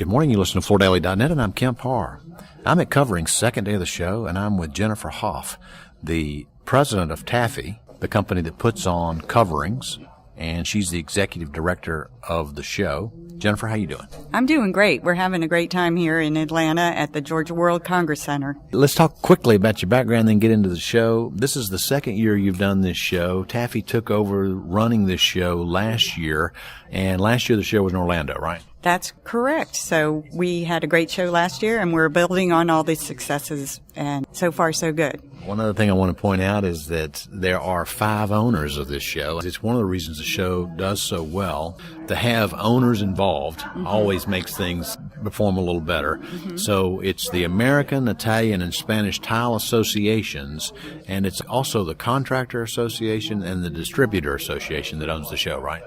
Good morning. You listen to FloorDaily.net, and I'm Kemp Harr. I'm at Coverings' second day of the show, and I'm with Jennifer Hoff, the president of Taffy, the company that puts on Coverings, and she's the executive director of the show. Jennifer, how you doing? I'm doing great. We're having a great time here in Atlanta at the Georgia World Congress Center. Let's talk quickly about your background, then get into the show. This is the second year you've done this show. Taffy took over running this show last year, and last year the show was in Orlando, right? That's correct. So we had a great show last year, and we're building on all these successes, and so far so good. One other thing I want to point out is that there are 5 owners of this show. It's one of the reasons the show does so well. To have owners involved always makes things perform a little better. So it's the American, Italian, and Spanish Tile Associations, and it's also the Contractor Association and the Distributor Association that owns the show, right?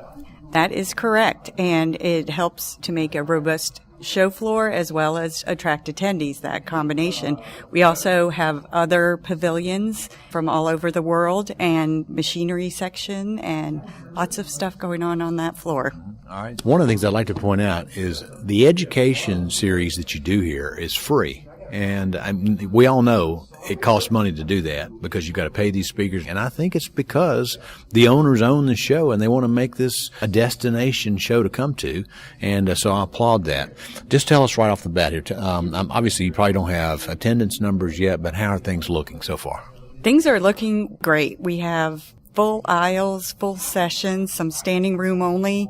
That is correct, and it helps to make a robust show floor as well as attract attendees, that combination. We also have other pavilions from all over the world and machinery section and lots of stuff going on that floor. All right. One of the things I'd like to point out is the education series that you do here is free. And we all know it costs money to do that because you've got to pay these speakers. And I think it's because the owners own the show and they want to make this a destination show to come to. And so I applaud that. Just tell us right off the bat here. Obviously, you probably don't have attendance numbers yet, but how are things looking so far? Things are looking great. We have full aisles, full sessions, some standing room only.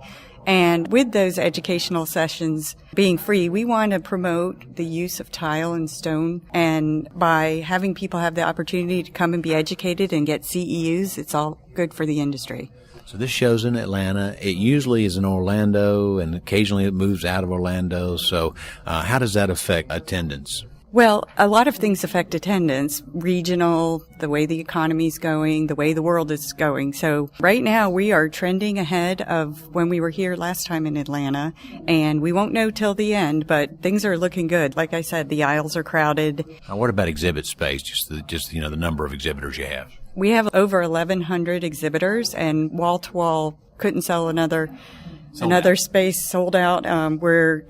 And with those educational sessions being free, we want to promote the use of tile and stone. And by having people have the opportunity to come and be educated and get CEUs, it's all good for the industry. So this show's in Atlanta. It usually is in Orlando, and occasionally it moves out of Orlando. So how does that affect attendance? Well, a lot of things affect attendance, regional, the way the economy's going, the way the world is going. So right now we are trending ahead of when we were here last time in Atlanta, and we won't know till the end, but things are looking good. Like I said, the aisles are crowded. Now, what about exhibit space, just the number of exhibitors you have? We have over 1,100 exhibitors, and wall-to-wall couldn't sell another space sold out. We're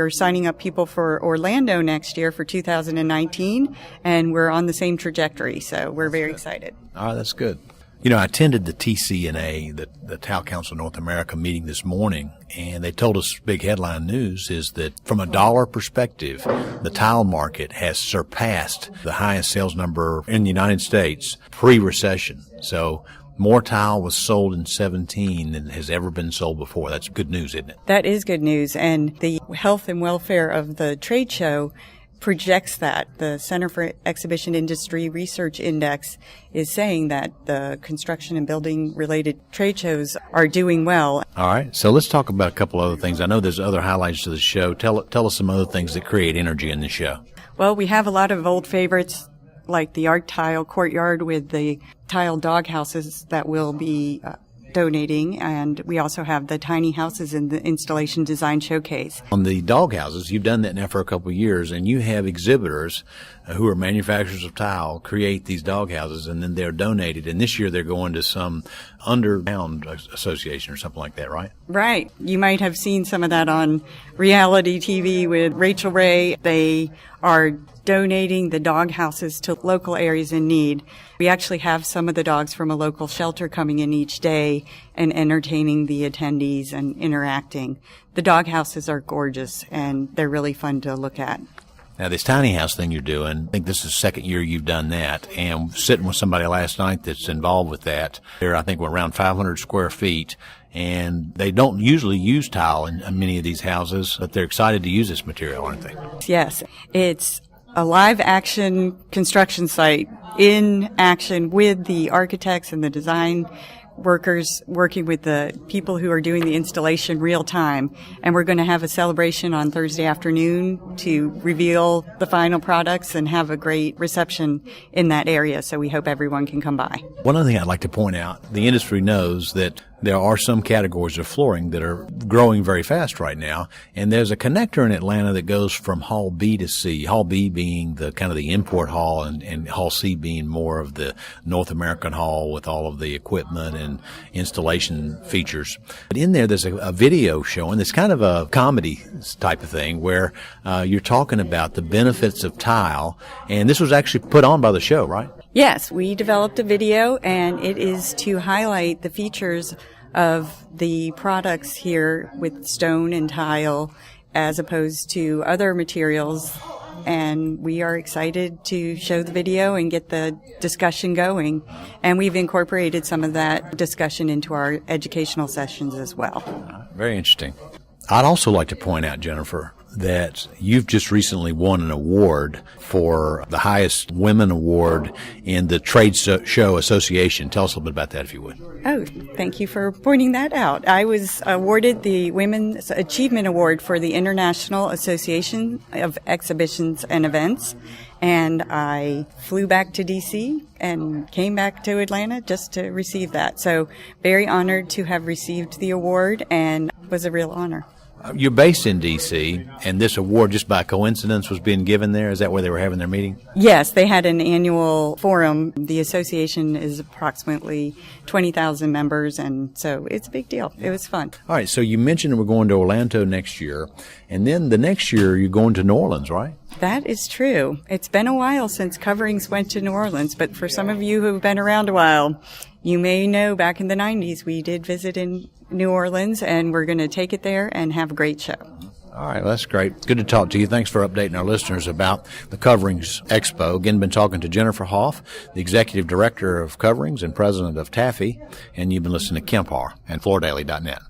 signing up people for Orlando next year for 2019, and we're on the same trajectory, so we're very excited. All right, that's good. You know, I attended the TCNA, the Tile Council of North America meeting this morning, and they told us big headline news is that from a dollar perspective, the tile market has surpassed the highest sales number in the United States pre-recession. So more tile was sold in 2017 than has ever been sold before. That's good news, isn't it? That is good news. And the health and welfare of the trade show projects that. The Center for Exhibition Industry Research Index is saying that the construction and building related trade shows are doing well. All right. So let's talk about a couple other things. I know there's other highlights to the show. Tell us some other things that create energy in the show. Well, we have a lot of old favorites, like the art tile courtyard with the tile dog houses that we'll be donating, and we also have the tiny houses in the installation design showcase. On the dog houses, you've done that now for a couple of years, and you have exhibitors who are manufacturers of tile create these dog houses, and then they're donated. And this year they're going to some underground association or something like that, right? Right. You might have seen some of that on reality TV with Rachel Ray. They are donating the dog houses to local areas in need. We actually have some of the dogs from a local shelter coming in each day and entertaining the attendees and interacting. The dog houses are gorgeous, and they're really fun to look at. Now, this tiny house thing you're doing, I think this is the second year you've done that. And sitting with somebody last night that's involved with that, I think we're around 500 square feet. And they don't usually use tile in many of these houses, but they're excited to use this material, aren't they? Yes. It's a live action construction site in action with the architects and the design workers working with the people who are doing the installation real time. And we're going to have a celebration on Thursday afternoon to reveal the final products and have a great reception in that area. So we hope everyone can come by. One other thing I'd like to point out, the industry knows that there are some categories of flooring that are growing very fast right now, and there's a connector in Atlanta that goes from Hall B to C, Hall B being the kind of the import hall, and Hall C being more of the North American hall with all of the equipment and installation features. But in there's a video showing, it's kind of a comedy type of thing where you're talking about the benefits of tile, and this was actually put on by the show, right? Yes, we developed a video, and it is to highlight the features of the products here with stone and tile as opposed to other materials. And we are excited to show the video and get the discussion going. And we've incorporated some of that discussion into our educational sessions as well. Very interesting. I'd also like to point out, Jennifer, that you've just recently won an award for the highest women award in the Trade Show Association. Tell us a little bit about that, if you would. Oh, thank you for pointing that out. I was awarded the Women's Achievement Award for the International Association of Exhibitions and Events, and I flew back to D.C. and came back to Atlanta just to receive that. So very honored to have received the award, and it was a real honor. You're based in D.C., and this award, just by coincidence, was being given there? Is that where they were having their meeting? Yes, they had an annual forum. The association is approximately 20,000 members, and so it's a big deal. It was fun. All right, so you mentioned we're going to Orlando next year, and then the next year you're going to New Orleans, right? That is true. It's been a while since Coverings went to New Orleans, but for some of you who have been around a while, you may know back in the 90s we did visit in New Orleans, and we're going to take it there and have a great show. All right, well, that's great. Good to talk to you. Thanks for updating our listeners about the Coverings Expo. Again, been talking to Jennifer Hoff, the Executive Director of Coverings and President of Taffy, and you've been listening to Kemp Harr and FloorDaily.net.